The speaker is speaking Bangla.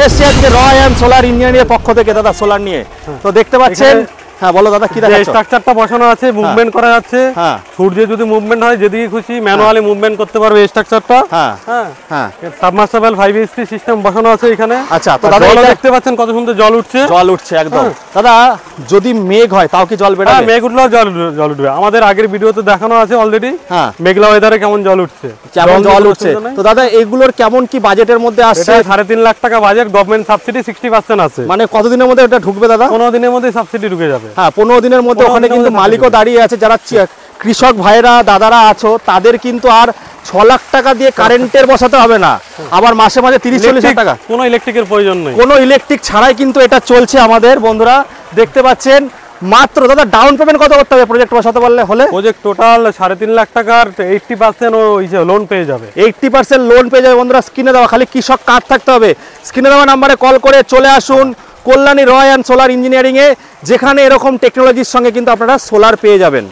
এসছি আজকে রয় অ্যান্ড সোলার ইঞ্জিনিয়ারিং এর পক্ষ থেকে দাদা সোলার নিয়ে। তো দেখতে পাচ্ছেন, হ্যাঁ বলো দাদা কি দেখাচ্ছ? স্ট্রাকচারটা বসানো আছে, মুভমেন্ট করা যাচ্ছে। হ্যাঁ, সূর্যে যদি মুভমেন্ট হয় যেদিকে খুশি ম্যানুয়ালি মুভমেন্ট করতে পারবে এই স্ট্রাকচারটা। হ্যাঁ হ্যাঁ, সাবমার্সিবল 5 HP সিস্টেম বসানো আছে এখানে। আচ্ছা, তো দাদা জল দেখতে পাচ্ছেন কত সুন্দর জল উঠছে, জল উঠছে একদম। দাদা যদি মেঘ হয় তাও কি জল বেরোবে? হ্যাঁ, মেঘ উঠলেও জল উঠবে। আমাদের আগের ভিডিওতে দেখানো আছে অলরেডি। হ্যাঁ, মেঘলা ওয়েদারে কেমন জল উঠছে, কেমন জল উঠছে। তো দাদা এগুলোর কেমন কি বাজেটের মধ্যে আসছে? 3.5 লাখ টাকা বাজেট, গভর্নমেন্ট সাবসিডি 60% আছে। মানে কতদিনের মধ্যে এটা ঢুকবে দাদা? 15 দিনের মধ্যে সাবসিডি ঢুকে যাবে। হ্যাঁ, 15 দিনের মধ্যে। ওখানে কিন্তু মালিকও দাঁড়িয়ে আছে। যারা কৃষক ভাইরা দাদারা আছো তাদের কিন্তু আর 6 লাখ টাকা দিয়ে কারেন্টের বসাতে হবে না, আবার মাসে মাসে 30-40 হাজার টাকা কোনো ইলেকট্রিকের প্রয়োজন নেই। কোনো ইলেকট্রিক ছাড়াই কিন্তু এটা চলছে আমাদের বন্ধুরা, দেখতে পাচ্ছেন। মাত্র দাদা ডাউন পেমেন্ট কত করতে হবে প্রজেক্ট বসাতে পারলে হলে? প্রজেক্ট টোটাল 3.5 লাখ টাকার 80% লোন পেয়ে যাবে। 80% লোন পেয়ে যাবে বন্ধুরা। স্ক্রিনে দেওয়া খালি কৃষক কার্ড থাকতে হবে। স্ক্রিনে দেওয়া নাম্বারে কল করে চলে আসুন কল্যাণী রয় অ্যান্ড সোলার ইঞ্জিনিয়ারিং এ, যেখানে এরকম টেকনোলজির সঙ্গে কিন্তু আপনারা সোলার পেয়ে যাবেন।